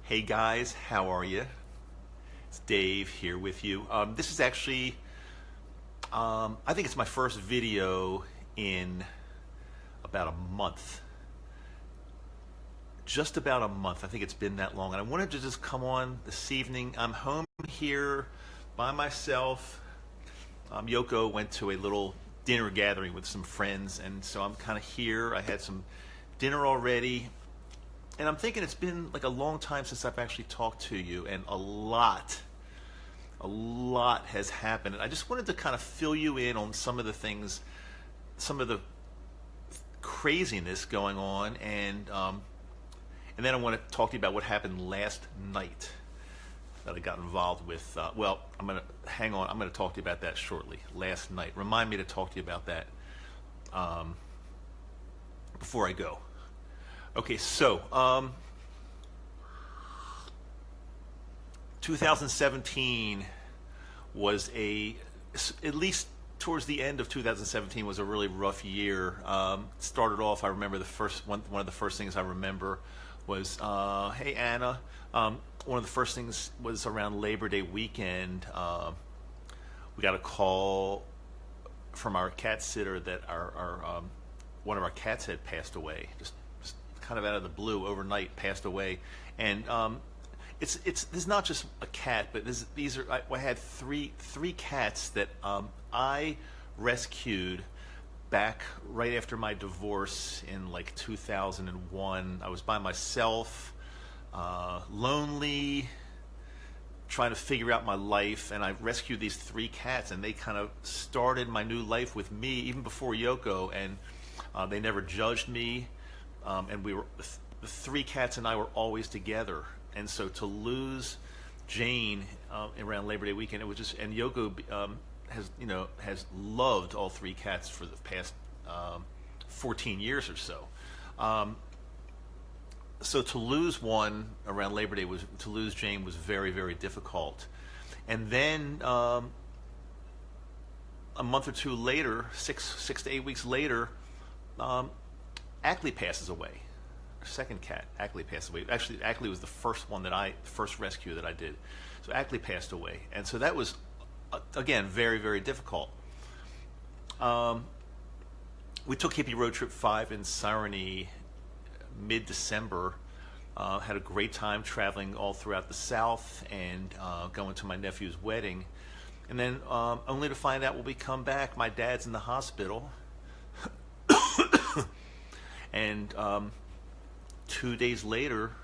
Hey guys, how are you? It's Dave here with you. This is actually, I think it's my first video in about a month. Just about a month. I think it's been that long. And I wanted to just come on this evening. I'm home here by myself. Yoko went to a little dinner gathering with some friends, and so I'm kind of here. I had some dinner already. And I'm thinking it's been like a long time since I've actually talked to you, and a lot has happened. And I just wanted to kind of fill you in on some of the things, some of the craziness going on, and then I want to talk to you about what happened last night that I got involved with. Well, I'm going to hang on. I'm going to talk to you about that shortly. Last night. Remind me to talk to you about that before I go. Okay, so 2017 was at least towards the end of 2017 was a really rough year. Started off, I remember one of the first things I remember was, hey Anna, one of the first things was around Labor Day weekend. We got a call from our cat sitter that our one of our cats had passed away. Just kind of out of the blue, overnight passed away. And this is not just a cat, but I had three cats that I rescued back right after my divorce in like 2001. I was by myself, lonely, trying to figure out my life, and I rescued these three cats, and they kind of started my new life with me even before Yoko, and they never judged me. And the three cats and I were always together. And so to lose Jane around Labor Day weekend, it was just, and Yoko has loved all three cats for the past 14 years or so. So to lose one around Labor Day to lose Jane was very, very difficult. And then a month or two later, six to 8 weeks later, Ackley passes away. Our second cat, Ackley, passed away. Actually, Ackley was the first rescue that I did. So Ackley passed away, and so that was again very, very difficult. We took Hippie Road Trip 5 in Sarony mid-December. Had a great time traveling all throughout the South and going to my nephew's wedding, and then only to find out when we come back, my dad's in the hospital. And 2 days later,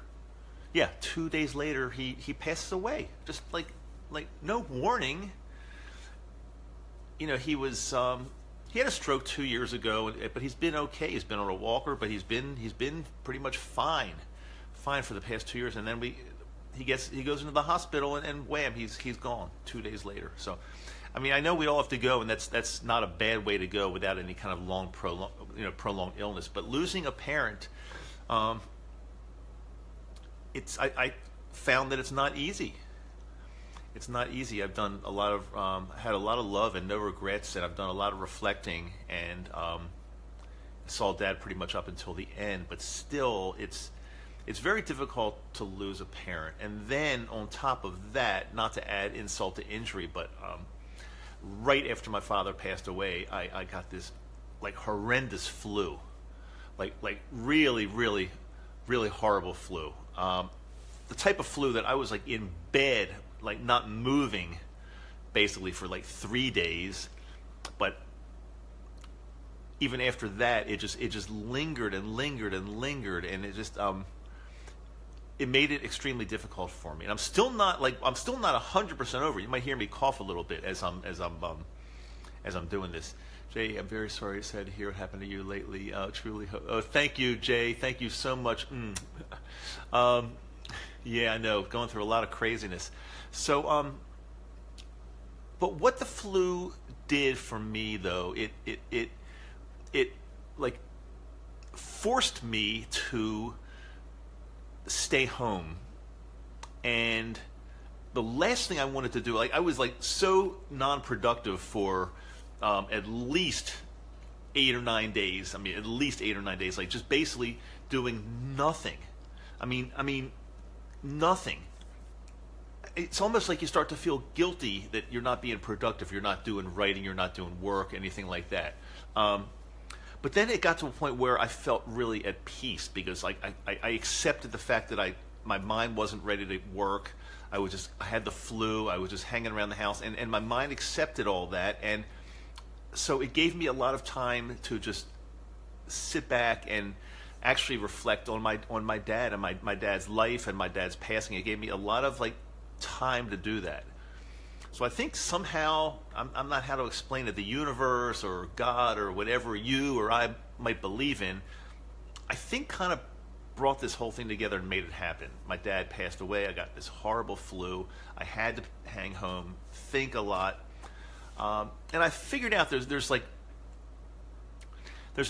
he passes away. Just like no warning. You know, he had a stroke 2 years ago, but he's been okay. He's been on a walker, but he's been pretty much fine for the past 2 years. And then he goes into the hospital, and wham, he's gone 2 days later. So, I mean, I know we all have to go, and that's not a bad way to go without any kind of prolonged illness. But losing a parent, I found that it's not easy. It's not easy. I've done a lot of, had a lot of love and no regrets, and I've done a lot of reflecting, and saw Dad pretty much up until the end. But still, it's very difficult to lose a parent. And then on top of that, not to add insult to injury, but right after my father passed away, I got this like horrendous flu, like really, really, really horrible flu. The type of flu that I was like in bed, like not moving, basically for like 3 days, but even after that, it just lingered and lingered and lingered, and it just it made it extremely difficult for me. And I'm still not 100% over. You might hear me cough a little bit as I'm doing this. Jay, I'm very sorry to hear what happened to you lately. Truly, thank you, Jay. Thank you so much. Yeah, I know, going through a lot of craziness. So, but what the flu did for me, though, it like forced me to stay home. And the last thing I wanted to do, like I was like so non-productive for at least 8 or 9 days. I mean, at least 8 or 9 days, like just basically doing nothing. I mean, nothing. It's almost like you start to feel guilty that you're not being productive, you're not doing writing, you're not doing work, anything like that. But then it got to a point where I felt really at peace because I accepted the fact that my mind wasn't ready to work. I had the flu. I was just hanging around the house, and my mind accepted all that, and so it gave me a lot of time to just sit back and actually reflect on my dad and my dad's life and my dad's passing. It gave me a lot of time to do that. So I think somehow, I'm not how to explain it, the universe or God or whatever you or I might believe in, I think kind of brought this whole thing together and made it happen. My dad passed away. I got this horrible flu. I had to hang home, think a lot. And I figured out there's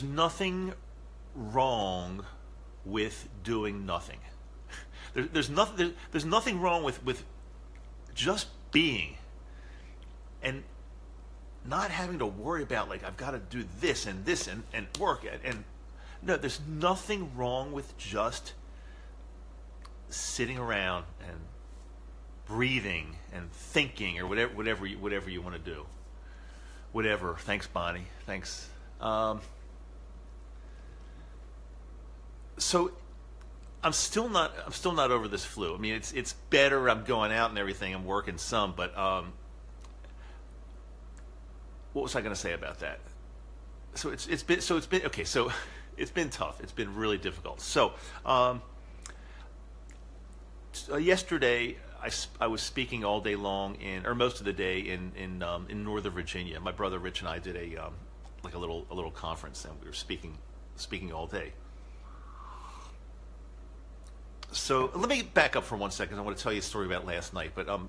nothing wrong with doing nothing. There's nothing wrong with just being and not having to worry about I've got to do this and work and no, there's nothing wrong with just sitting around and breathing and thinking or whatever you want to do. Whatever. Thanks, Bonnie. Thanks. So I'm still not over this flu. I mean, it's better. I'm going out and everything. I'm working some, but what was I going to say about that? So it's been okay. So it's been tough. It's been really difficult. So yesterday I was speaking all day long or most of the day in Northern Virginia. My brother Rich and I did a little conference, and we were speaking all day. So let me back up for 1 second. I want to tell you a story about last night, but I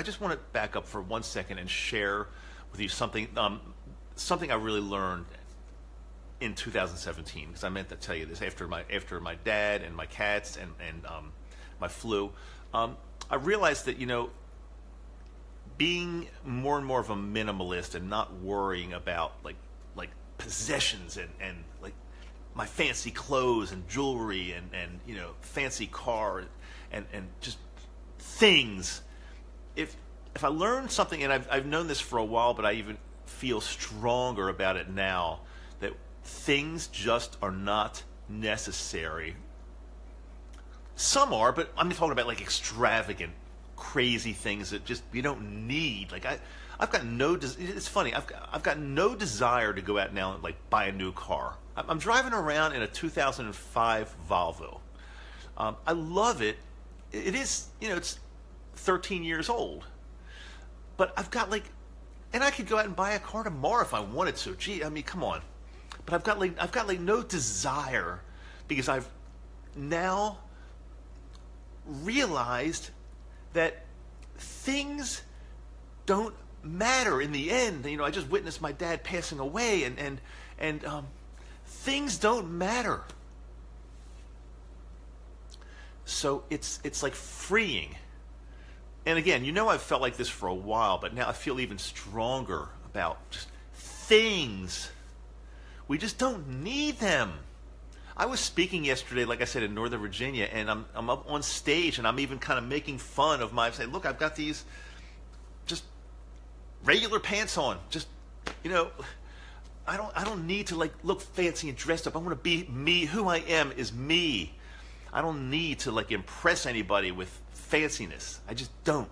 just want to back up for 1 second and share with you something I really learned in 2017, because I meant to tell you this after my dad and my cats and my flu. I realized that being more and more of a minimalist and not worrying about like possessions and my fancy clothes and jewelry and fancy car and just things. If I learned something, and I've known this for a while, but I even feel stronger about it now, that things just are not necessary. Some are, but I'm talking about extravagant, crazy things that just you don't need. I've got no. It's funny. I've got no desire to go out now and buy a new car. I'm driving around in a 2005 Volvo. I love it. It is, it's 13 years old. But I've got and I could go out and buy a car tomorrow if I wanted to. Gee, I mean, come on. But I've got no desire, because I've now realized that things don't matter in the end. I just witnessed my dad passing away, and things don't matter. So it's freeing. And again, I've felt like this for a while, but now I feel even stronger about just things. We just don't need them. I was speaking yesterday, like I said, in Northern Virginia, and I'm up on stage, and I'm even kind of making fun of saying, look, I've got these just regular pants on. Just, I don't need to look fancy and dressed up. I want to be me. Who I am is me. I don't need to impress anybody with fanciness. I just don't.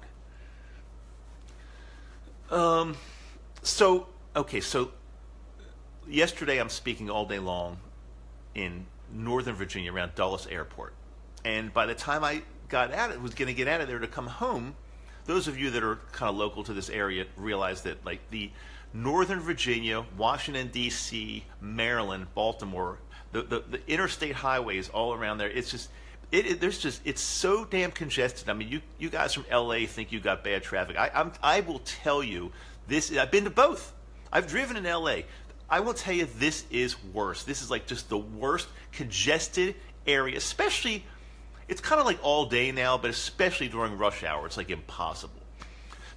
So yesterday I'm speaking all day long in Northern Virginia around Dulles Airport. And by the time I was going to get out of there to come home, those of you that are kind of local to this area realize that the Northern Virginia, Washington, D.C., Maryland, Baltimore, the interstate highways all around there, it's just, it's so damn congested. I mean, you guys from L.A. think you got bad traffic. I will tell you this. I've been to both. I've driven in L.A. I will tell you this is worse. This is just the worst congested area, especially, it's kind of all day now, but especially during rush hour, it's impossible.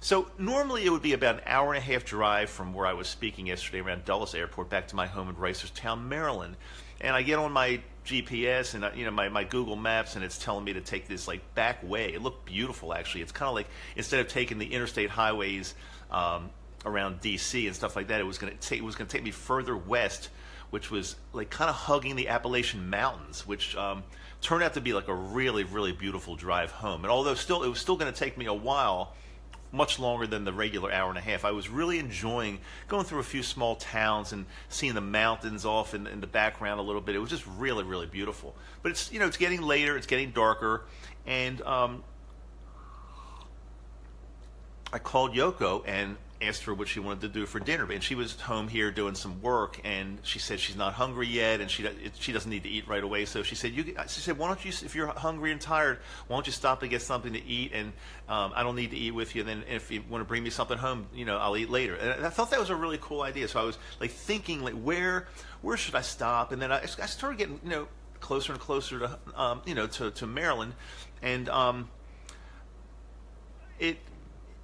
So normally it would be about an hour and a half drive from where I was speaking yesterday around Dulles Airport back to my home in Reisterstown, Maryland. And I get on my GPS and my Google Maps, and it's telling me to take this like back way. It looked beautiful, actually. It's kind of like instead of taking the interstate highways around DC and stuff like that, it was going to take me further west, which was like kind of hugging the Appalachian Mountains, which turned out to be like a really, really beautiful drive home. And although it was still going to take me a while, much longer than the regular hour and a half, I was really enjoying going through a few small towns and seeing the mountains off in the background a little bit. It was just really, really beautiful. But it's getting later, it's getting darker, and I called Yoko and asked her what she wanted to do for dinner, and she was home here doing some work, and she said she's not hungry yet, and she doesn't need to eat right away. So she said, why don't you, if you're hungry and tired, why don't you stop and get something to eat, and I don't need to eat with you. And then if you want to bring me something home, I'll eat later. And I thought that was a really cool idea. So I was like thinking, like where should I stop? And then I started getting closer and closer to to Maryland, and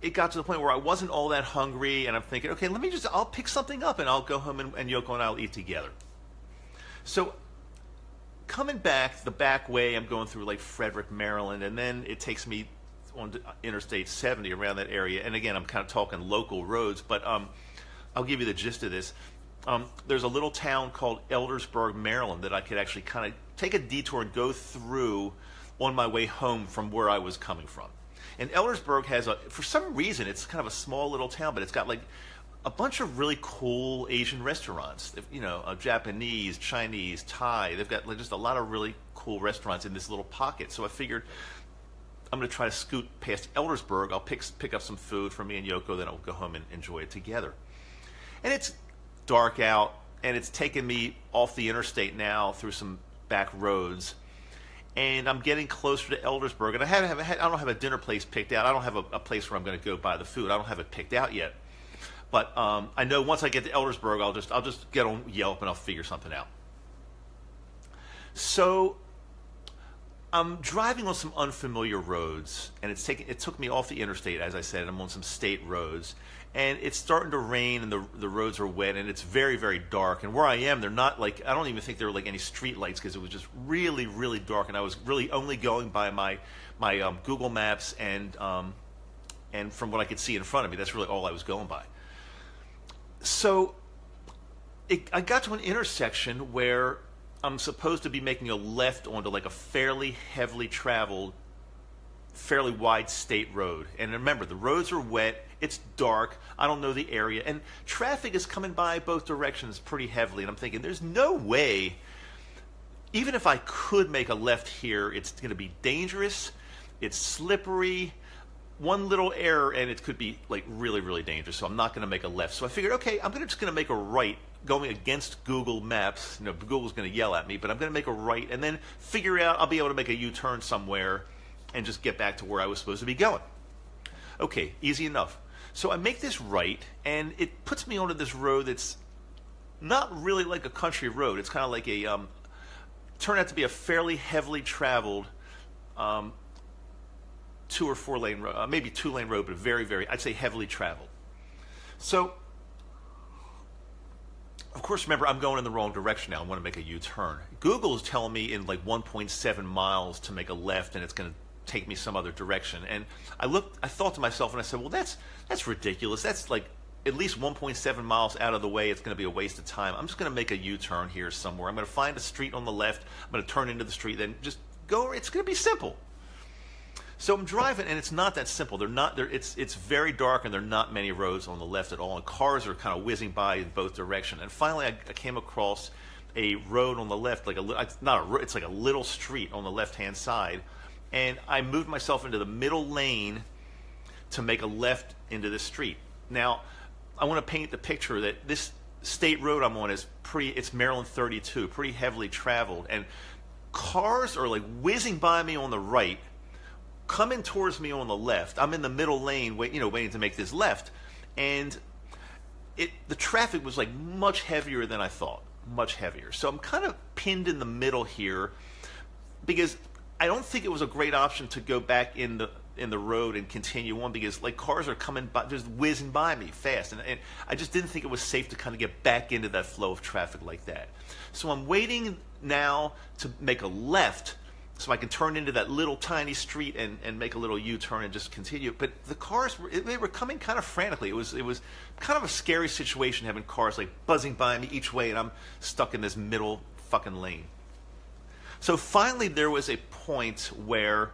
it got to the point where I wasn't all that hungry, and I'm thinking, okay, I'll pick something up and I'll go home and Yoko and I'll eat together. So coming back the back way, I'm going through like Frederick, Maryland, and then it takes me on Interstate 70 around that area. And again, I'm kind of talking local roads, but I'll give you the gist of this. There's a little town called Eldersburg, Maryland, that I could actually kind of take a detour and go through on my way home from where I was coming from. And Eldersburg has for some reason, it's kind of a small little town, but it's got like a bunch of really cool Asian restaurants. Japanese, Chinese, Thai. They've got like just a lot of really cool restaurants in this little pocket. So I figured I'm going to try to scoot past Eldersburg. I'll pick up some food for me and Yoko, then I'll go home and enjoy it together. And it's dark out, and it's taken me off the interstate now through some back roads. And I'm getting closer to Eldersburg, and I don't have a dinner place picked out. I don't have a place where I'm going to go buy the food. I don't have it picked out yet. But I know once I get to Eldersburg, I'll just get on Yelp and I'll figure something out. So I'm driving on some unfamiliar roads, and it took me off the interstate, as I said. I'm on some state roads, and it's starting to rain, and the roads are wet, and it's very, very dark. And where I am, they're not like, I don't even think there were like any street lights, because it was just really, really dark, and I was really only going by my Google Maps and from what I could see in front of me. That's really all I was going by. So I got to an intersection where I'm supposed to be making a left onto like a fairly heavily traveled, fairly wide state road. And remember, the roads are wet, it's dark, I don't know the area, and traffic is coming by both directions pretty heavily. And I'm thinking, there's no way, even if I could make a left here, it's going to be dangerous, it's slippery, one little error and it could be like really, really dangerous. So I'm not going to make a left. So I figured, okay, I'm just going to make a right, going against Google Maps. Google's going to yell at me, but I'm going to make a right and then figure out I'll be able to make a U-turn somewhere and just get back to where I was supposed to be going. Okay, easy enough. So I make this right, and it puts me onto this road that's not really like a country road. It's kind of like turned out to be a fairly heavily traveled 2 or 4 lane road, maybe 2-lane road, but very, very, I'd say heavily traveled. So, of course, remember, I'm going in the wrong direction now. I want to make a U-turn. Google is telling me in like 1.7 miles to make a left, and it's going to take me some other direction. And I thought to myself, and I said, well, that's ridiculous. That's like at least 1.7 miles out of the way. It's going to be a waste of time. I'm just going to make a U-turn here somewhere. I'm going to find a street on the left. I'm going to turn into the street, then just go. It's going to be simple. So I'm driving, and it's not that simple. It's very dark, and there are not many roads on the left at all, and cars are kind of whizzing by in both directions. And finally, I came across a road on the left, it's like a little street on the left-hand side, and I moved myself into the middle lane to make a left into the street. Now, I want to paint the picture that this state road I'm on it's Maryland 32, pretty heavily traveled, and cars are like whizzing by me on the right, coming towards me on the left. I'm in the middle lane, waiting to make this left, and the traffic was like much heavier than I thought, much heavier. So I'm kind of pinned in the middle here because I don't think it was a great option to go back in in the road and continue on, because like cars are coming by, just whizzing by me fast, and I just didn't think it was safe to kind of get back into that flow of traffic like that. So I'm waiting now to make a left so I can turn into that little tiny street and make a little U-turn and just continue. But the cars, they were coming kind of frantically. It was kind of a scary situation having cars like buzzing by me each way, and I'm stuck in this middle fucking lane. So finally there was a point where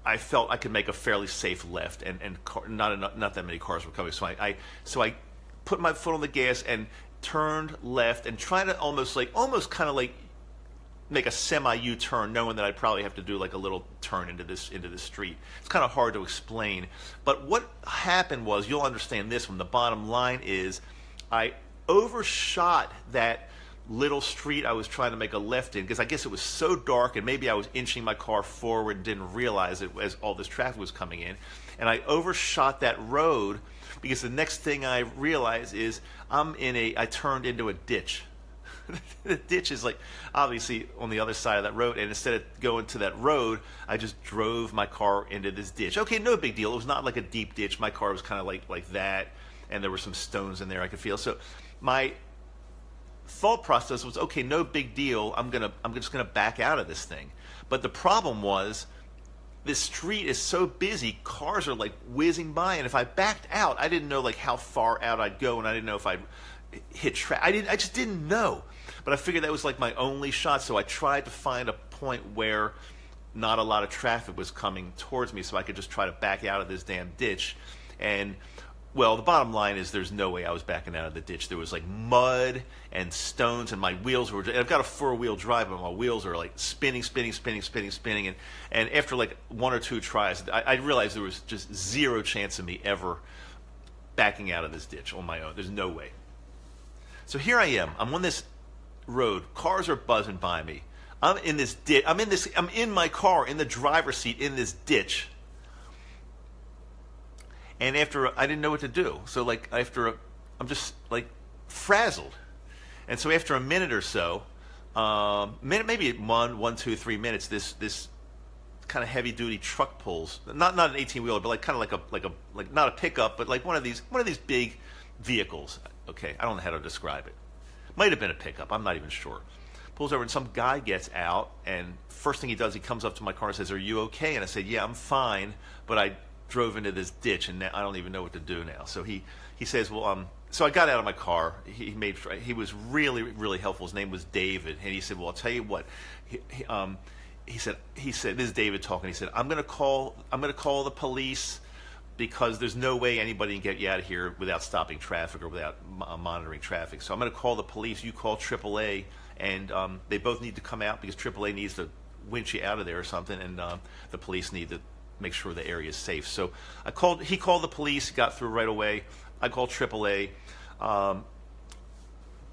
I felt I could make a fairly safe left, and not that many cars were coming. So I put my foot on the gas and turned left and tried to almost kind of like make a semi U-turn, knowing that I'd probably have to do like a little turn into this street. It's kind of hard to explain, but what happened was, you'll understand this one. The bottom line is, I overshot that little street I was trying to make a left in, because I guess it was so dark, and maybe I was inching my car forward and didn't realize it as all this traffic was coming in, and I overshot that road, because the next thing I realized is I turned into a ditch. The ditch is like obviously on the other side of that road, and instead of going to that road, I just drove my car into this ditch. Okay, no big deal. It was not like a deep ditch. My car was kind of like that, and there were some stones in there I could feel. So my thought process was, okay, no big deal. I'm just gonna back out of this thing. But the problem was, this street is so busy, cars are like whizzing by, and if I backed out, I didn't know like how far out I'd go, and I didn't know if I'd hit I just didn't know. But I figured that was like my only shot, so I tried to find a point where not a lot of traffic was coming towards me, so I could just try to back out of this damn ditch. And well, the bottom line is, there's no way I was backing out of the ditch. There was like mud and stones, and my wheels were, and I've got a 4-wheel drive, but my wheels are like spinning, and after like 1 or 2 tries, I realized there was just zero chance of me ever backing out of this ditch on my own. There's no way. So here I am. I'm on this road. Cars are buzzing by me. I'm in this ditch. I'm in my car, in the driver's seat, in this ditch. And I didn't know what to do. So I'm just like frazzled. And so after a minute or so, maybe 1, 2, 3 minutes, this kind of heavy duty truck pulls. Not an 18-wheeler, but like kind of like not a pickup, but like one of these big vehicles. Okay, I don't know how to describe it. Might have been a pickup. I'm not even sure. Pulls over, and some guy gets out, and first thing he does, he comes up to my car and says, "Are you okay?" And I said, "Yeah, I'm fine, but I drove into this ditch, and now I don't even know what to do now." So he says, "Well, so I got out of my car." He was really, really helpful. His name was David, and he said, "Well, I'll tell you what." He said, this is David talking. He said, I'm gonna call the police, because there's no way anybody can get you out of here without stopping traffic or without monitoring traffic. So I'm going to call the police. You call AAA, and they both need to come out, because AAA needs to winch you out of there or something, and the police need to make sure the area is safe. So he called the police, got through right away. I called AAA,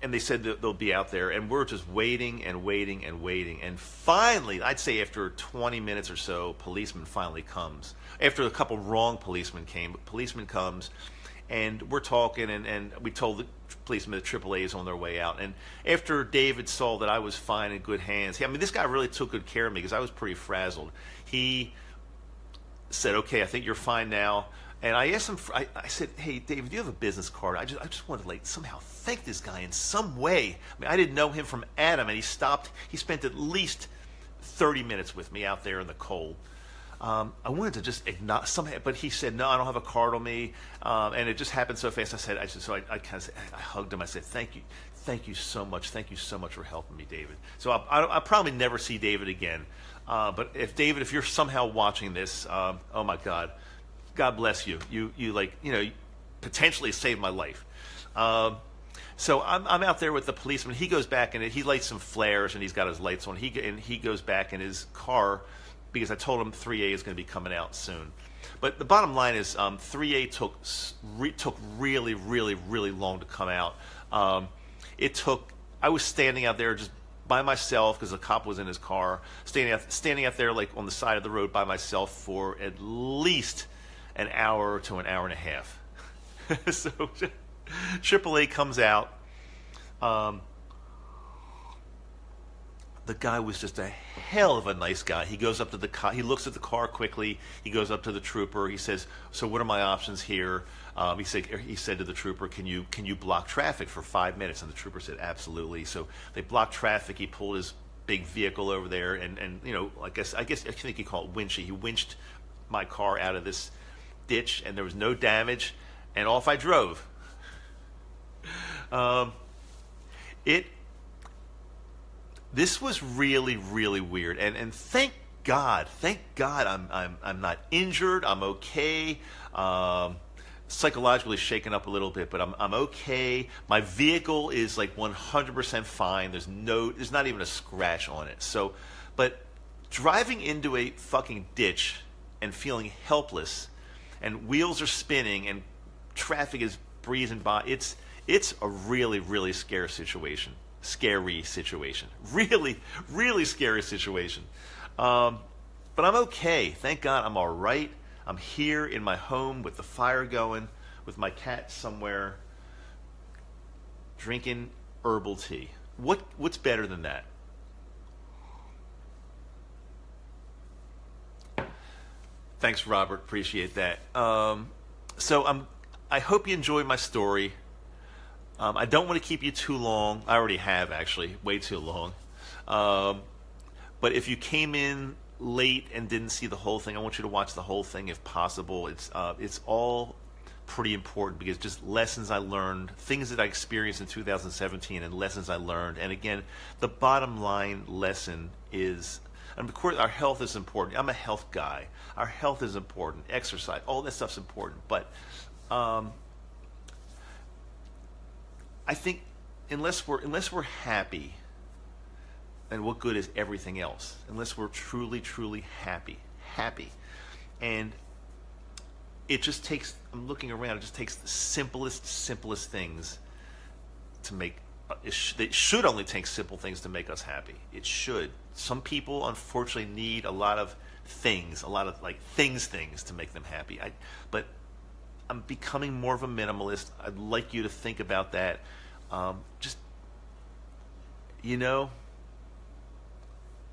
and they said that they'll be out there, and we're just waiting and waiting and waiting. And finally, I'd say after 20 minutes or so, policeman finally comes. After a couple wrong policemen came, but policeman comes, and we're talking, and we told the policeman that AAA is on their way out. And after David saw that I was fine, in good hands, this guy really took good care of me, because I was pretty frazzled. He said, "Okay, I think you're fine now." And I asked him, I said, "Hey, David, do you have a business card? I just wanted to somehow thank this guy in some way." I didn't know him from Adam, and he spent at least 30 minutes with me out there in the cold. I wanted to just acknowledge somehow, but he said, "No, I don't have a card on me," and it just happened so fast. I hugged him. I said, "Thank you so much for helping me, David." So I'll probably never see David again. But if you're somehow watching this, oh my God. God bless you. You potentially saved my life. So I'm out there with the policeman. He goes back, and he lights some flares, and he's got his lights on. He goes back in his car, because I told him 3A is going to be coming out soon. But the bottom line is, 3A took really, really, really long to come out. I was standing out there just by myself, because the cop was in his car, standing out there like on the side of the road by myself for at least an hour to an hour and a half. So AAA comes out. The guy was just a hell of a nice guy. He goes up to the car. He looks at the car quickly. He goes up to the trooper. He says, "So what are my options here?" He said to the trooper, "Can you block traffic for 5 minutes?" And the trooper said, "Absolutely." So they blocked traffic. He pulled his big vehicle over there, and I think you call it winching. He winched my car out of this ditch, and there was no damage, and off I drove. This was really, really weird, and thank God I'm not injured. I'm okay. Psychologically shaken up a little bit, but I'm okay. My vehicle is like 100% fine. There's not even a scratch on it. So, but driving into a fucking ditch and feeling helpless, and wheels are spinning, and traffic is breezing by. It's a really, really scary situation. Really, really scary situation. But I'm okay. Thank God I'm all right. I'm here in my home with the fire going, with my cat somewhere, drinking herbal tea. What's better than that? Thanks, Robert. Appreciate that. I hope you enjoyed my story. I don't want to keep you too long. I already have, actually, way too long. But if you came in late and didn't see the whole thing, I want you to watch the whole thing if possible. It's all pretty important, because just lessons I learned, things that I experienced in 2017, and lessons I learned. And again, the bottom line lesson is, and of course, our health is important. I'm a health guy. Our health is important. Exercise, all that stuff's important. But I think unless we're happy, then what good is everything else? Unless we're truly, truly happy, and it just takes. I'm looking around. It just takes the simplest things to make. It should only take simple things to make us happy. It should. Some people, unfortunately, need a lot of things, things to make them happy. But I'm becoming more of a minimalist. I'd like you to think about that.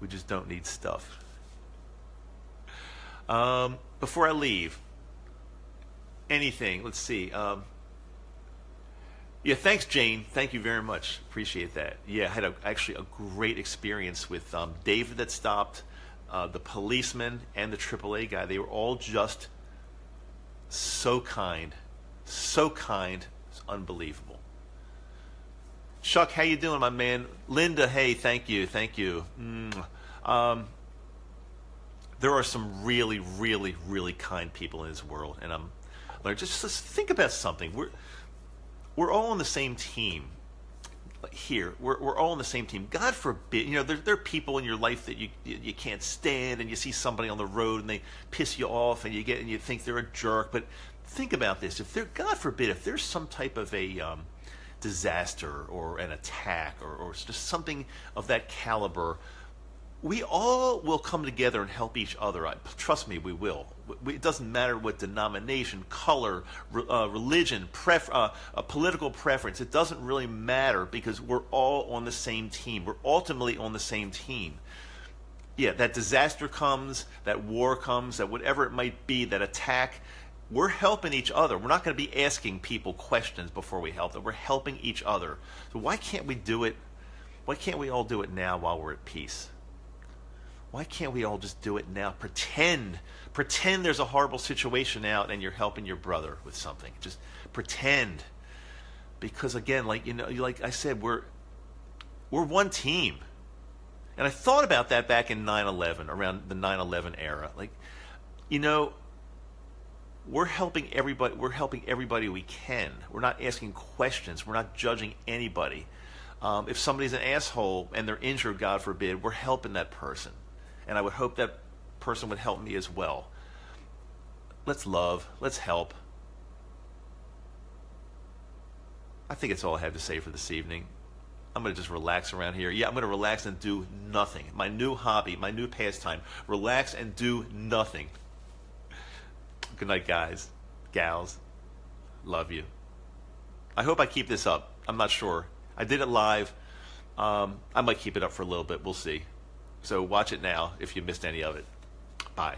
We just don't need stuff. Before I leave, anything, let's see. Thanks, Jane. Thank you very much. Appreciate that. Yeah, I had actually a great experience with David that stopped, the policeman, and the AAA guy. They were all just so kind. It's unbelievable. Chuck, how you doing, my man? Linda, hey, thank you. There are some really, really, really kind people in this world, and I'm like, just think about something. We're all on the same team. Here, we're all on the same team. God forbid, there are people in your life that you can't stand, and you see somebody on the road and they piss you off, and you think they're a jerk. But think about this: God forbid, if there's some type of a disaster or an attack or just something of that caliber, we all will come together and help each other. Trust me, we will. It doesn't matter what denomination, color, religion, political preference. It doesn't really matter, because we're all on the same team. We're ultimately on the same team. Yeah, that disaster comes, that war comes, that whatever it might be, that attack, we're helping each other. We're not going to be asking people questions before we help them. We're helping each other. So why can't we do it? Why can't we all do it now while we're at peace? Why can't we all just do it now? Pretend there's a horrible situation out and you're helping your brother with something. Just pretend. Because again, like I said, we're one team. And I thought about that back in 9/11, around the 9/11 era. We're helping everybody we can. We're not asking questions. We're not judging anybody. If somebody's an asshole and they're injured, God forbid, we're helping that person. And I would hope that person would help me as well. Let's love. Let's help. I think it's all I have to say for this evening. I'm going to just relax around here. Yeah, I'm going to relax and do nothing. My new hobby, my new pastime. Relax and do nothing. Good night, guys, gals. Love you. I hope I keep this up. I'm not sure. I did it live. I might keep it up for a little bit. We'll see. So watch it now if you missed any of it. Bye.